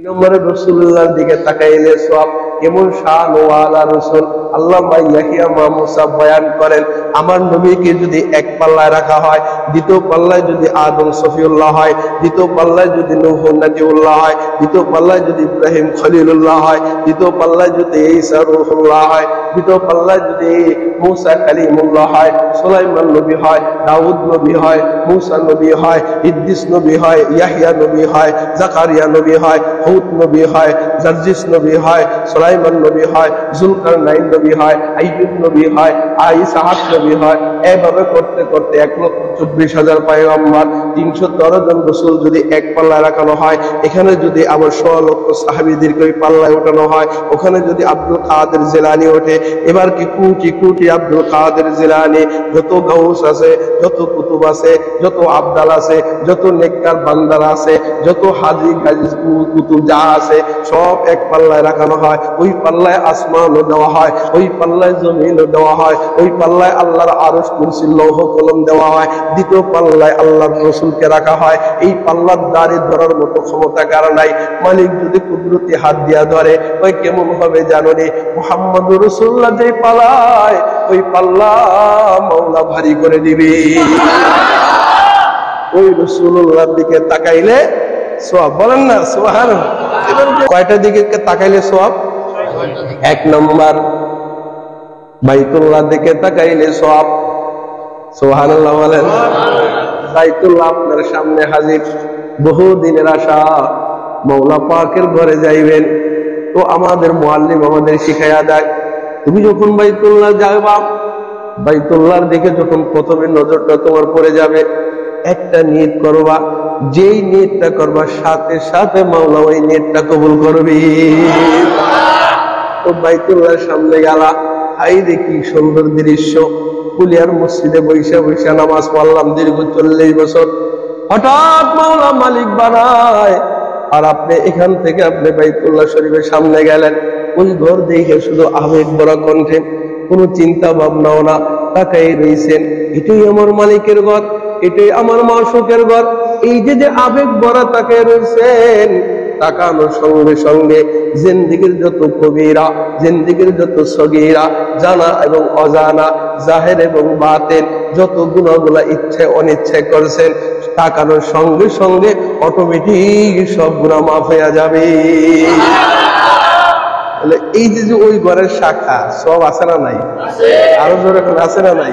নম্বরে রাসূলুল্লাহর দিকে তাকাইলে সওয়াব। কেমন শান ওয়ালা রাসূল। আল্লামা ইয়াহিয়া মাহমুদ সাহেব বয়ান করেন, আমার নবীকে যদি এক পাল্লায় রাখা হয়, দ্বিতীয় পাল্লায় যদি আদম সফিউল্লাহ হয়, দ্বিতীয় পাল্লায় যদি নূহ নাজিউল্লাহ হয়, দ্বিতীয় পাল্লায় যদি ইব্রাহিম খলিলুল্লাহ হয়, দ্বিতীয় পাল্লায় যদি ঈসা রূহুল্লাহ হয়, দ্বিতীয় পাল্লায় যদি মুসা কালিমুল্লাহ হয়, সুলাইমান নবী হয়, দাউদ নবী হয়, মুসা নবী হয়, ইদ্রিস নবী হয়, ইয়াহিয়া নবী হয়, জাকারিয়া নবী হয়, হুদ নবী হয়, জারজিস নবী হয়, সুলাইমান নবী হয়, যুলকারনাইন নবী হয়, আইয়ুব নবী হয়, ইসহাক নবী হয়। এভাবে করতে করতে 1,24,000 পয়গম্বর, 313 জন রাসূল যদি এক পাল্লায় রাখানো হয়, এখানে যদি আবার 100 লক্ষ সাহাবীদেরকে ওই পাল্লায় ওঠানো হয়, ওখানে যদি আব্দুল কাদের জিলানী ওঠে, এবার কি কোটি কোটি আব্দুল কাদের জিলানী, যত গাউস আছে, যত কুতুব আছে, যত আবদাল আছে, যত নেককার বান্দার আছে, যত হাজী গাজী কুতুব যা আছে, সব এক পাল্লায় রাখানো হয়। ওই পাল্লায় আসমানও দেওয়া হয়, ওই পাল্লায় জমিনও দেওয়া হয়, ওই পাল্লায় আল্লাহর আরশ কুরসি লৌহ কলম দেওয়া হয়, দ্বিতীয় পাল্লায় আল্লাহর রাসূলকে রাখা হয়। এই পাল্লার দাঁড়ি ধরার মতো ক্ষমতা কার নাই। মালিক যদি কুদরতি হাত দিয়া ধরে, ওই কেমন হবে জানোনি? মুহাম্মদুর রাসূলুল্লাহ যে পাল্লায়, ওই পাল্লা মাওলা ভারী করে দিবে। ওই রাসূলুল্লাহর দিকে তাকাইলে সওয়াব। বলেন না সুবহানাল্লাহ। এবার কয়টা দিকে তাকাইলে সওয়াব? 1 নম্বর বাইতুল্লাহ দিকে তাকাইলে সওয়াব। সুবহানাল্লাহ বলেন। বাইতুল্লাহ আপনার সামনে হাজির, বহু দিনের আশা, মাওলা পাকের ঘরে যাইবেন। তো আমাদের মুআল্লিম আমাদের শিখায়া দেয়, তুমি যখন বাইতুল্লাহ যাবা, বাইতুল্লাহর দিকে যখন প্রথমে নজরটা তোমার পড়ে যাবে, একটা নিয়ত করবা, যেই নিয়তটা করবা সাথে সাথে মাওলা ওই নিয়তটা কবুল করবে। তো বাইতুল্লাহর সামনে গেলা, হাই দেখি সুন্দর দৃশ্য, কুলিয়ার মসজিদে বৈশা বৈশা নামাজ পড়লাম দীর্ঘ 40 বছর। হঠাৎ মাওলা মালিক বানায়, আর আপনি এখান থেকে আপনি বাইতুল্লাহ শরীফের সামনে গেলেন, ওই ঘর দেখে শুধু আবেগ ভরা কণ্ঠে, কোনো চিন্তা ভাবনাও না, তাকাই রয়েছেন, এটাই আমার মালিকের ঘর, এটাই আমার মাশূকের ঘর। এই যে আবেগ ভরা তাকাই রয়েছেন, তাকানোর সঙ্গে সঙ্গে জিন্দেগীর যত কবিরা, জিন্দেগীর যত সগীরা, জানা এবং অজানা, জাহের এবং বাতেন, যত গুনাহগুলা ইচ্ছে অনিচ্ছে করছেন, তাকানোর সঙ্গে সঙ্গে অটোমেটিক সব গুনাহ মাফ হয়ে যাবে। এই যে ওই ঘরের শাখা সব আছে না নাই? আরো জোরে আছে না নাই?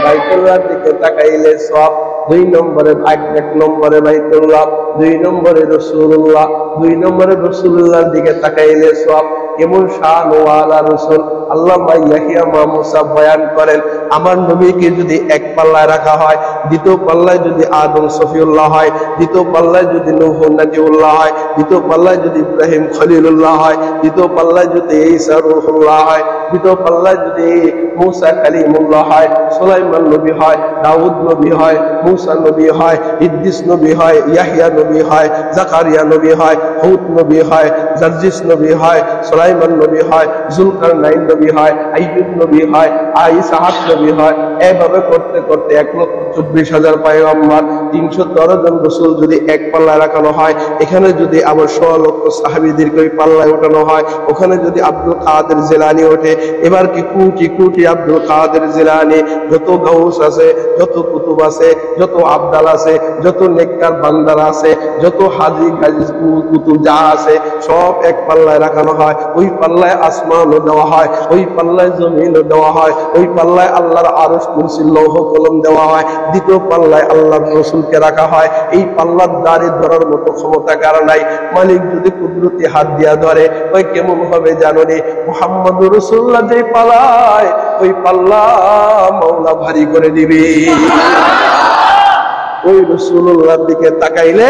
বাইতুল্লাহর দিকে তাকাইলে সব। 2 নম্বরে 1 নম্বরে বাইতুল্লাহ, 2 নম্বরে রাসূলুল্লাহ, 2 নম্বরে রাসূলুল্লাহর দিকে তাকাইলে সব। কেমন শান ওয়ালা রাসূল। আল্লামা ইয়াহিয়া মাহমুদ সাহেব বয়ান করেন, আমার নবীকে যদি এক পাল্লায় রাখা হয়, দ্বিতীয় পাল্লায় যদি আদম সফিউল্লাহ হয়, দ্বিতীয় পাল্লায় যদি নূহ নাজিউল্লাহ হয়, দ্বিতীয় পাল্লায় যদি ইব্রাহিম খলিলুল্লাহ হয়, দ্বিতীয় পাল্লায় যদি ঈসা রূহুল্লাহ হয়, দ্বিতীয় পাল্লায় যদি মুসা কালিমুল্লাহ হয়, সুলাইমান নবী হয়, দাউদ নবী হয়, মুসা নবী হয়, ইদ্রিস নবী হয়, ইয়াহিয়া নবী হয়, জাকারিয়া নবী হয়, হুদ নবী হয়, জারজিস নবী হয়, সুলাইমান নবী হয়, যুলকারনাইন নবী হয়, আইয়ুব নবী হয়, ইসহাক নবী হয়। এভাবে করতে করতে 1,24,000 পয়গম্বর, 313 জন রাসূল যদি এক পাল্লায় রাখানো হয়, এখানে যদি আবার 100 লক্ষ সাহাবীদেরকে ওই পাল্লায় ওঠানো হয়, ওখানে যদি আব্দুল কাদের জিলানী ওঠে, এবার কি কোটি কোটি আব্দুল কাদের জিলানী, যত গাউস আছে, যত কুতুব আছে, যত আবদাল আছে, যত নেককার বান্দার আছে, যত হাজী গাজী কুতুব যা আছে, সব এক পাল্লায় রাখানো হয়। ওই পাল্লায় আসমানও দেওয়া হয়, ওই পাল্লায় জমিনও দেওয়া হয়, ওই পাল্লায় আল্লাহর আরশ কুরসি লৌহ কলম দেওয়া হয়, দ্বিতীয় পাল্লায় আল্লাহর রাসূলকে রাখা হয়। এই পাল্লার দাঁড়ি ধরার মতো ক্ষমতা কার নাই। মালিক যদি কুদরতি হাত দিয়া ধরে, ওই কেমন হবে জানোনি? মুহাম্মদুর রাসূলুল্লাহ যে পাল্লায়, ওই পাল্লা মাওলা ভারী করে দিবে। ওই রাসূলুল্লাহর দিকে তাকাইলে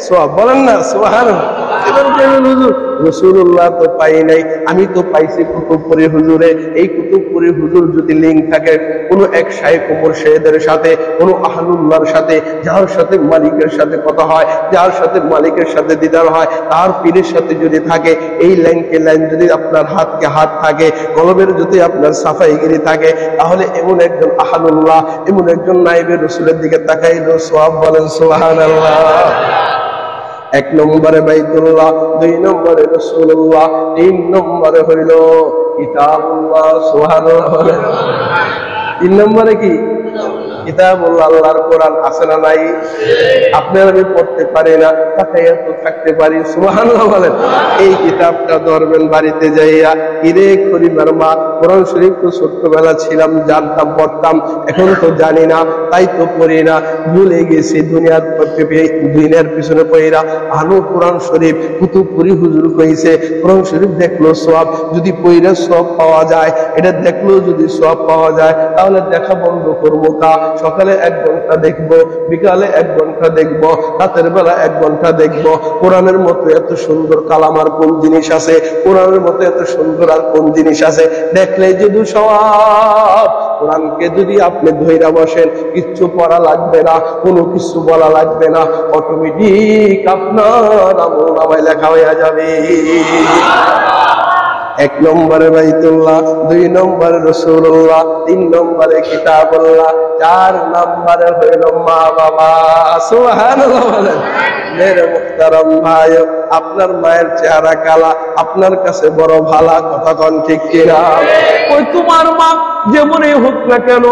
সওয়াব। বলেন না সুবহানাল্লাহ। এবার কেমন হুজুর? রাসূলুল্লাহ তো পাই নাই, আমি তো পাইছি কুতুবপুরি হুজুরে। এই কুতুবপুরি হুজুর যদি লিঙ্ক থাকে কোনো এক শাইখ মুর্শিদের সাথে, কোনো আহলুল্লাহর সাথে, যার সাথে মালিকের সাথে কথা হয়, যার সাথে মালিকের সাথে দিদার হয়, তার পীরের সাথে যদি থাকে, এই লাইনকে লাইন যদি আপনার হাতকে হাত থাকে, কলবের যদি আপনার সাফাইগিরি থাকে, তাহলে এমন একজন আহলুল্লাহ, এমন একজন নাইবে রাসূলের দিকে তাকাইলেও সওয়াব। বলেন সুবহানাল্লাহ। এক নম্বরে বাইতুল্লাহ, 2 নম্বরে রাসূলুল্লাহ, 3 নম্বরে হইল কিতাবুল্লাহ। সুবহানাল্লাহ। 3 নম্বরে কি? কিতাবুল্লাহ, আল্লাহর কোরআন আছে না নাই? আপনার আমি পড়তে পারি না, তাকাইয়া তো থাকতে পারি। সুবহানাল্লাহ বলেন। এই কিতাবটা ধরবেন বাড়িতে যাইয়া, ইরে খরিমার মা, কোরআন শরীফ তো ছোট্টবেলা ছিলাম, জানতাম, পড়তাম, এখন তো জানি না, তাই তো পড়ি না, ভুলে গেছি দুনিয়ার পিছনে পড়িরা। আনো কোরআন শরীফ, কুতুবপুরি হুজুর কইছে কোরআন শরীফ দেখলো সওয়াব, যদি পড়িরা সওয়াব পাওয়া যায়, এটা দেখলো যদি সওয়াব পাওয়া যায়, তাহলে দেখা বন্ধ করবো কা? সকালে 1 ঘন্টা দেখবো, বিকালে 1 ঘন্টা দেখবো, রাতের বেলা 1 ঘন্টা দেখবো। কোরআনের মতো এত সুন্দর কালাম আর কোন জিনিস আছে? কোরআনের মতো এত সুন্দর আর কোন জিনিস আছে? দেখলে যদি সওয়াব। কোরআনকে যদি আপনি ধইরা বসেন, কিচ্ছু পড়া লাগবে না, কোনো কিছু বলা লাগবে না, অটোমেটিক আপনার আমলনামায় লেখা হয়ে যাবে। 1 নম্বরে বাইতুল্লাহ, 2 নম্বরে রাসূলুল্লাহ, 3 নম্বরে কিতাবুল্লাহ, 4 নম্বরে হইল মা বাবা। সুবহানাল্লাহ বলেন। মেরে মুহতারাম ভাই, আপনার মায়ের চেহারা কালা, আপনার কাছে বড় ভালা, কথা কোন ঠিক কিনা? ওই তোমার মা যেমনই হোক না কেন,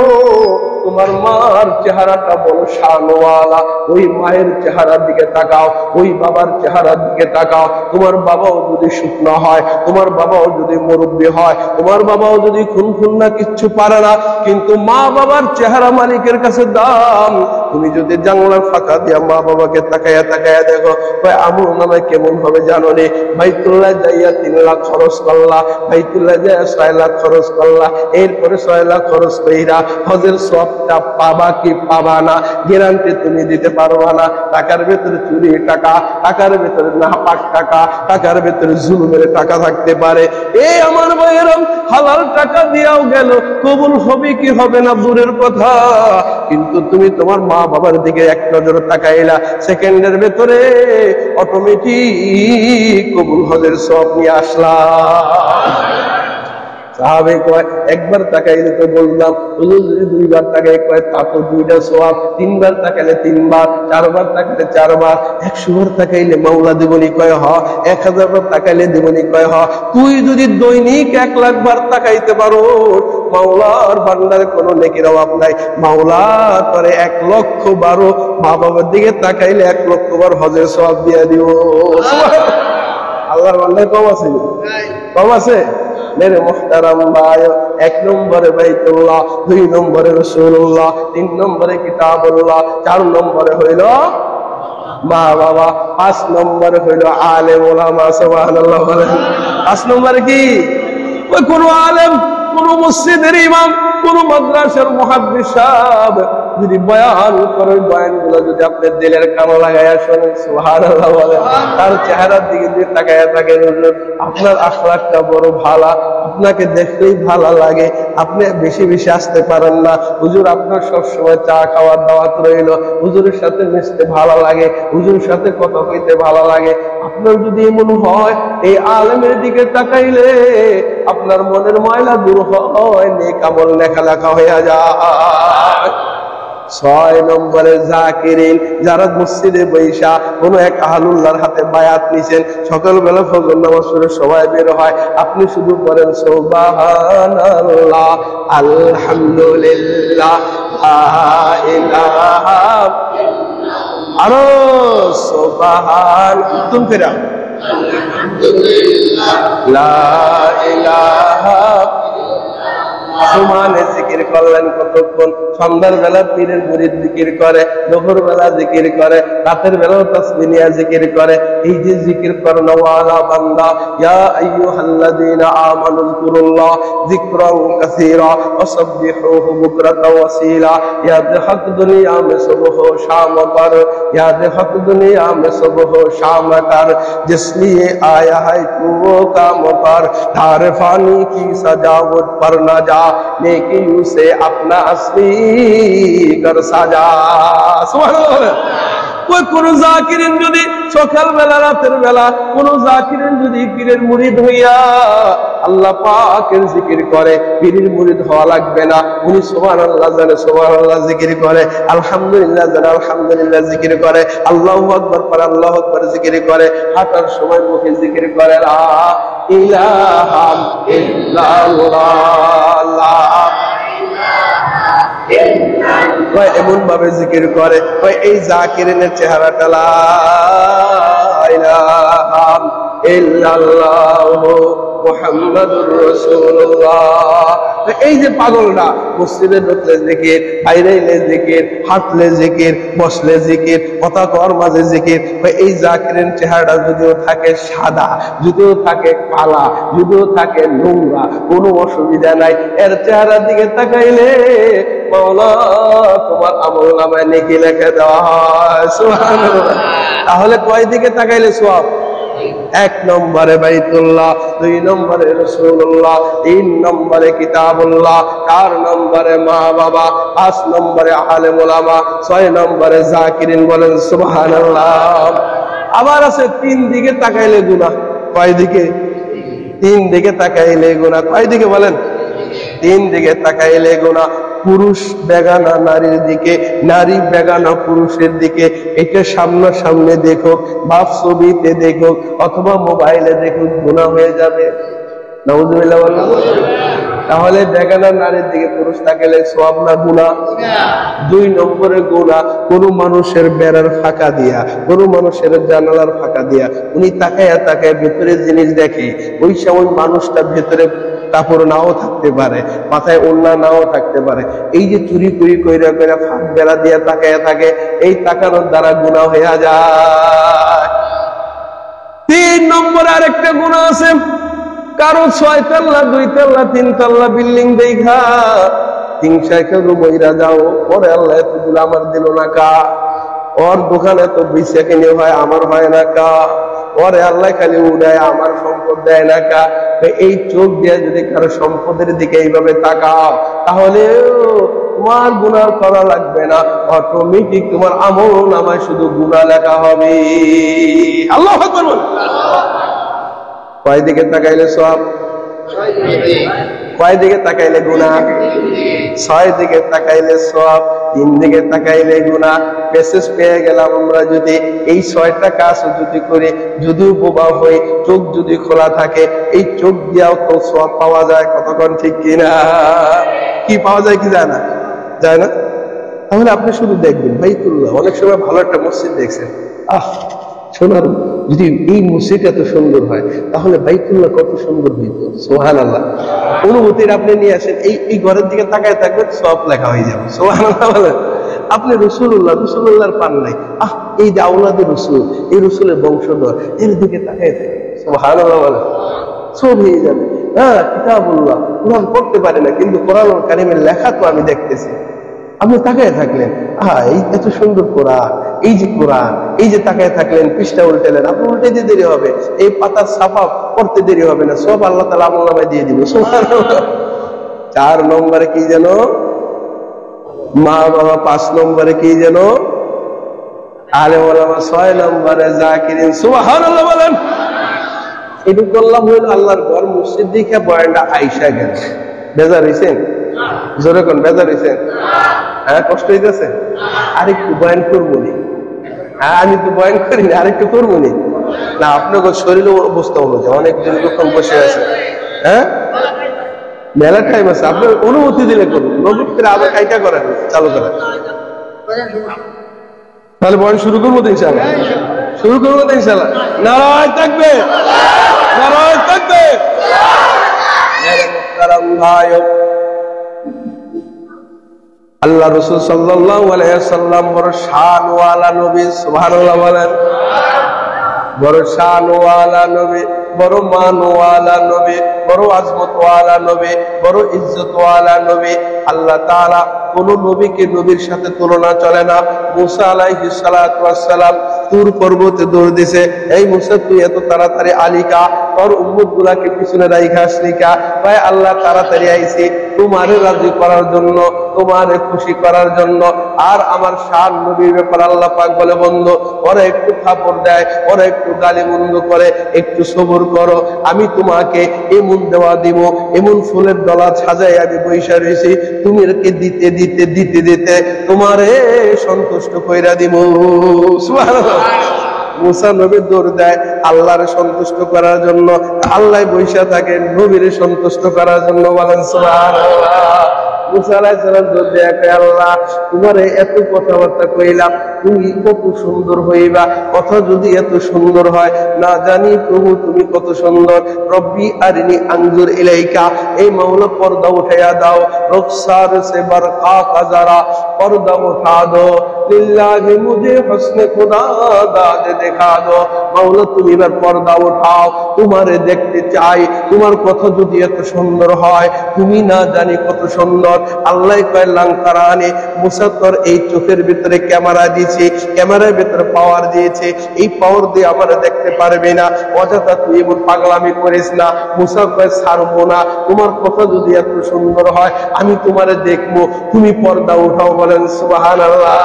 তোমার মার চেহারাটা বড় শানওয়ালা, ওই মায়ের চেহারার দিকে তাকাও, ওই বাবার চেহারার দিকে তাকাও। তোমার বাবাও যদি শুকনো হয়, তোমার বাবাও যদি মুরব্বী হয়, তোমার বাবাও যদি খুনখুন্না কিচ্ছু পারে না, কিন্তু মা বাবার চেহারা মালিকের কাছে দাম। তুমি যদি জানলার ফাঁকা দিয়া মা বাবাকে তাকাইয়া তাকাইয়া দেখো, আমল নামে কেমন হবে জানো রে? বাইতুল্লাহ যাইয়া 3 লাখ খরচ করলা, বাইতুল্লাহ যাইয়া 6 লাখ খরচ করলা, এরপরে 6 লাখ খরচ কইরা হজের সবটা পাবা কি পাবা না, গ্যারান্টি তুমি দিতে পারবা না। টাকার ভেতরে চুরি টাকা, টাকার ভেতরে নাপাক টাকা, টাকার ভেতরে জুলুমের টাকা থাকতে পারে। এই আমার ভাইয়েরা, হালাল টাকা দিয়াও গেল, কবুল হবে কি হবে না দূরের কথা, কিন্তু তুমি তোমার মা বাবার দিকে 1 নজর তাকাইলা, সেকেন্ডের ভেতরে অটোমেটিক কবুল হজের সওয়াব নিয়ে আসলা। সাহাবে কয় একবার তাকাইলে তো বললাম, হুজুর যদি 2 বার তাকাই, কয় তা তো 2টা সওয়াব, 3 বার তাকাইলে 3 বার, 4 বার তাকাইলে 4 বার, 100 বার তাকাইলে মাওলা দেবনি, কয় হ। 1000 বার তাকাইলে দেবনি, কয় হ। তুই যদি দৈনিক 1 লাখ বার তাকাইতে পারো, মাওলার ভান্ডারে কোনো নেকির অভাব নাই। মাওলা করে 1 লক্ষ বারও মা বাবার দিকে তাকাইলে 1 লক্ষ বার হজের সওয়াব দিয়ে দিব। আল্লাহর ভান্ডারে কম আছে? কম আছে? মেরে মুহতারাম ভাই, 1 নম্বরে বাইতুল্লাহ, 2 নম্বরে রাসূলুল্লাহ, 3 নম্বরে কিতাবুল্লাহ, 4 নম্বরে হইল মা বাবা, 5 নম্বরে হইল আলেম ওলামা। সুবহানাল্লাহ বলেন। 5 নম্বরে কি? ওই কোন আলেম, কোন মসজিদের ইমাম, কোন মাদ্রাসার মুহাদ্দিস সাহেব যদি বয়ান করে, বয়ানগুলো যদি আপনি দিলের কানে লাগাইয়া শোনেন, সুবহানাল্লাহ বলেন, তার চেহারার দিকে যদি তাকাইয়া থাকেন, হুজুর আপনার আখলাকটা বড় ভালো, আপনাকে দেখলেই ভালো লাগে, আপনি বেশি বেশি আসতে পারেন না, হুজুর আপনার সবসময় চা খাওয়ার দাওয়াত রইল, হুজুরের সাথে মিশতে ভালো লাগে, হুজুরের সাথে কথা কইতে ভালো লাগে। আপনার যদি এমন হয়, এই আলেমের দিকে তাকাইলে আপনার মনের ময়লা দূর হয়, নেক আমল লেখা হয়ে যায়। 6 নম্বরে জাকিরিন, যারা মসজিদে বৈশা কোন এক আহলুল্লাহর হাতে বায়াত নিছেন, সকালবেলা ফজর নামাজ পড়ে সবাই বের হয়, আপনি শুধু পড়েন সুবহানাল্লাহ, আলহামদুলিল্লাহ, লা ইলাহা ইল্লাল্লাহ, আরো সুবহান, তুম ফিরা, আলহামদুলিল্লাহ, লা ইলাহা সমানে জিকির করলেন কতক্ষণ? সন্ধ্যার বেলা পীরের মুরিদ জিকির করে, দুপুর বেলা জিকির করে, রাতের বেলাও তাসবিহ নিয়ে জিকির করে। এই যে জিকির করেন ওয়ালা বান্দা, ইয়া আইয়ুহাল্লাযীনা আমানু যিকুরুল্লাহ যিকরান কাসীরা ওয়াসাব্বিহুহু বুকরাতাও ওয়াসীলা, ইয়াদ হক দুনিয়া মে সুবহ শাম কর, ইয়াদ হক দুনিয়া মে সুবহ শাম কর, জিস লিয়ে আয়া है तू वो काम कर, धार फानी की सजावट पर न जा, नेकी उसे अपना असली कर साजा। सुबहानाल्लाह। कोई কোন জাকিরিন যদি সকাল বেলা রাতের বেলা কোন জাকিরিন যদি পীরের মুরিদ হইয়া আল্লাহ পাকের জিকির করে, পীরের মুরিদ হওয়া লাগবে না। উনি সুবহানাল্লাহ জানে সুবহানাল্লাহ জিকির করে, আলহামদুলিল্লাহ জানে আলহামদুলিল্লাহ জিকির করে, আল্লাহু আকবার পরে আল্লাহু আকবার জিকির করে, হাঁটার সময় মুখে জিকির করে লা ইলাহা ইল্লাল্লাহ লা এমন ভাবে জিকির করে এই জাকিরিনের চেহারাটা লা ইলাহা ইল্লাল্লাহু মুহাম্মাদুর রাসূলুল্লাহ। এই যে পাগলটা মসজিদে ঢুকলে জিকির, বাইরে এলে জিকির, হাঁটলে জিকির, বসলে জিকির, কথা কর মাঝে জিকির, এই জাকিরের চেহারাটা যদিও থাকে সাদা, যদিও থাকে কালা, যদিও থাকে নোংরা, কোনো অসুবিধা নাই। এর চেহারার দিকে তাকাইলে মাওলা তোমার আমল নামায় নেকি লিখে দেওয়া হয়। সুবহানাল্লাহ। তাহলে কয় দিকে তাকাইলে সওয়াব? 1 নম্বরে বাইতুল্লাহ, 2 নম্বরে রাসূলুল্লাহ, 3 নম্বরে কিতাবুল্লাহ, 4 নম্বরে মা বাবা, 5 নম্বরে আলেম ওলামা, 6 নম্বরে জাকিরিন। বলেন সুবহানাল্লাহ। আবার আছে 3 দিকে তাকাইলে গুনাহ। কয় দিকে? 3 দিকে তাকাইলে গুনাহ। কয় দিকে বলেন? 3 দিকে তাকাইলে গুনাহ। পুরুষ বেগানা নারীর দিকে, নারী বেগানা পুরুষের দিকে, এটা সামনাসামনি দেখো, বাপ ছবিতে দেখো, অথবা মোবাইলে দেখো, গুনাহ হয়ে যাবে। নাউযুবিল্লাহ বলেন। তাহলে বেগানা নারীর দিকে পুরুষ তাকাইলে সওয়াব না গুনাহ? 2 নম্বরে গুনাহ কোন মানুষের বেড়ার ফাঁকা দিয়া, কোন মানুষের জানালার ফাঁকা দিয়া উনি তাকায়া তাকায় ভিতরে জিনিস দেখে, ওই সময় মানুষটা ভিতরে কাপড় নাও থাকতে পারে, মাথায় ওড়না নাও থাকতে পারে। এই যে চুরি চুরি কইরা কইরা ফাঁক বেড়া দিয়ে তাকায়া থাকে, এই তাকানোর দ্বারা গুনাহ হয়ে যায়। 3 নম্বরে আরেকটা গুনাহ আছে, কারো 6 তলা 2 তলা 3 তলা বিল্ডিং দেখা হিংসায় কেউ বইরা যাও, পরে আল্লাহ এতগুলো আমার দিল না কা, ওর দোকানে তো বেচা কিনে হয় আমার হয় না কা, ওরে আল্লাহ খালি উড়ায় আমার সম্পদ দেয় না কা। এই চোখ দিয়ে যদি কারো সম্পদের দিকে এইভাবে তাকাও, তাহলে তোমার গুনাহ করা লাগবে না, অটোমেটিক তোমার আমল নামায় শুধু গুনাহ লেখা হবে। আল্লাহু আকবার বল। কয় দিকে তাকাইলে সওয়াব? কয় দিকে তাকাইলে গুনাহ? 6 দিকে তাকাইলে সওয়াব, 3 দিকে তাকাইলে গুনাহ। মেসেজ পেয়ে গেলাম আমরা যদি এই 6টা কাজ যদি করি, যদিও বোবা হই, চোখ যদি খোলা থাকে, এই চোখ দিয়েও তো সওয়াব পাওয়া যায়। কতক্ষণ ঠিক কিনা? কি পাওয়া যায় কি যায় না? যায় না? তাহলে আপনি শুধু দেখবেন বাইতুল্লাহ, অনেক সময় ভালো একটা মসজিদ দেখছেন, সোনার, যদি এই মসজিদ এত সুন্দর হয় তাহলে বাইতুল্লাহ কত সুন্দর হইত। সুবহানাল্লাহ। অনুভূতির আপনি নিয়ে আসেন, এই ঘরের দিকে তাকায় থাকবেন, সব লেখা হয়ে যাবে। সুবহানাল্লাহ বলেন। আপনি রসুল্লাহর পান নাই, এই যে আওলাদে রসুল, এই রসুলের বংশধর, এর দিকে তাকায় থাকবেন, সুবহানাল্লাহ বলেন, সব হয়ে যাবে। কিতাবুল্লাহ, কোরআন পড়তে পারে না, কিন্তু কোরআনুল কারীমের লেখা তো আমি দেখতেছি। আপনি তাকায় থাকলেন, এই এত সুন্দর কোরআন, এই যে কোরআন, এই যে তাকায় থাকলেন, পৃষ্ঠা উল্টালেন, আপনি উল্টাইতে দেরি হবে, এই পাতার ছাপা পড়তে দেরি হবে না, সব আল্লাহ তাআলা আমল নামায় দিয়ে দিবে। 4 নম্বরে কি যেন? মা বাবা। 5 নম্বরে কি যেন? আলেম ওলামা। 6 নম্বরে জাকিরিন। সুবহানাল্লাহ বলেন। এটা করলাম হইল আল্লাহর ঘর, মসজিদ দেখে বয়ানটা আইসা গেল। বেজার হইছেন? জোরে কোন বেজার হইছেন? কষ্ট হইতেছে? আরেকটু বয়ান করবো নি? আমি তো বয়ান করিনি, আরেকটু করবো নি? না, আপনার শরীর অবস্থা অনুযায়ী অনেক দীর্ঘক্ষণ বসে আছে, মেলা টাইম আছে, আপনার অনুমতি দিলে করুন, নবীর আবার কাইটা করেন, চালু করেন। তাহলে বয়ান শুরু করবো তো ইনশাআল্লাহ? শুরু করবো তো ইনশাআল্লাহ? নারায় থাকবে, নারায় থাকবে। আল্লাহ রাসূল সাল্লাল্লাহু আলাইহি ওয়াসাল্লাম বড় শানওয়ালা নবী। সুবহানাল্লাহ বলেন। বড় শানওয়ালা নবী, বড় মানওয়ালা নবী, বড় আজমতওয়ালা নবী, বড় ইজ্জতওয়ালা নবী। আল্লাহ তাআলা কোন নবীকে নবীর সাথে তুলনা চলে না। মুসা আলাইহিস সালাতু ওয়াস সালাম তুর পর্বতে দৌড় দিছে, এই মুসা তুই এত তাড়াতাড়ি আলিকা, তোর উম্মত গুলাকে পিছনে রাইখা আসলি কা? ভাই আল্লাহ তাড়াতাড়ি আইছি তোমারে রাজি করার জন্য, তোমারে খুশি করার জন্য। আর আমার শান নবীর ব্যাপার আল্লাহ পাক বলে, বন্ধু ওরা একটু থাপড় দেয়, ওরা একটু গালি মন্দ করে, একটু সবর করো, আমি তোমাকে এমন দেওয়া দিব, এমন ফুলের ডলা সাজাই আমি বৈশা রয়েছি, তুমি দিতে দিতে দিতে দিতে তোমারে সন্তুষ্ট কইরা দিব। সুবহানাল্লাহ। মুসা নবী দৌড় দেয় আল্লাহর সন্তুষ্ট করার জন্য, আল্লাহ বৈশা থাকে নবীর সন্তুষ্ট করার জন্য। বলেন সুবহানাল্লাহ। মুসা আলাইহিস সালাম দৌড় দেয়, আল্লাহ তোমারে এত কথাবার্তা কইলাম, তুমি কত সুন্দর হইবা, কথা যদি এত সুন্দর হয়, না জানি প্রভু তুমি কত সুন্দর। রব্বি আরিনি আনজুর ইলাইকা, এই মাওলা পর্দা উঠাইয়া দাও, রুখসার সে বরকা কাজারা, পর্দা উঠা দো, লিল্লাহি মুঝে হুসনে খুদা দাদ দেখা দো। মাওলা তুমি এবার পর্দা উঠাও, তোমারে দেখতে চাই, তোমার কথা যদি এত সুন্দর হয়, তুমি না জানি কত সুন্দর। আল্লাহ কয় লাংকারানি, মুসা তোর এই চোখের ভিতরে ক্যামেরা দিয়েছে, ক্যামেরার ভিতরে পাওয়ার দিয়েছে, এই পাওয়ার দিয়ে আমরা দেখতে পারবে না, অযথা তুই এমন পাগলামি করিস না। মুসা কয় ছাড়বো না, তোমার কথা যদি এত সুন্দর হয়, আমি তোমারে দেখবো, তুমি পর্দা উঠাও। বলেন সুবহানাল্লাহ।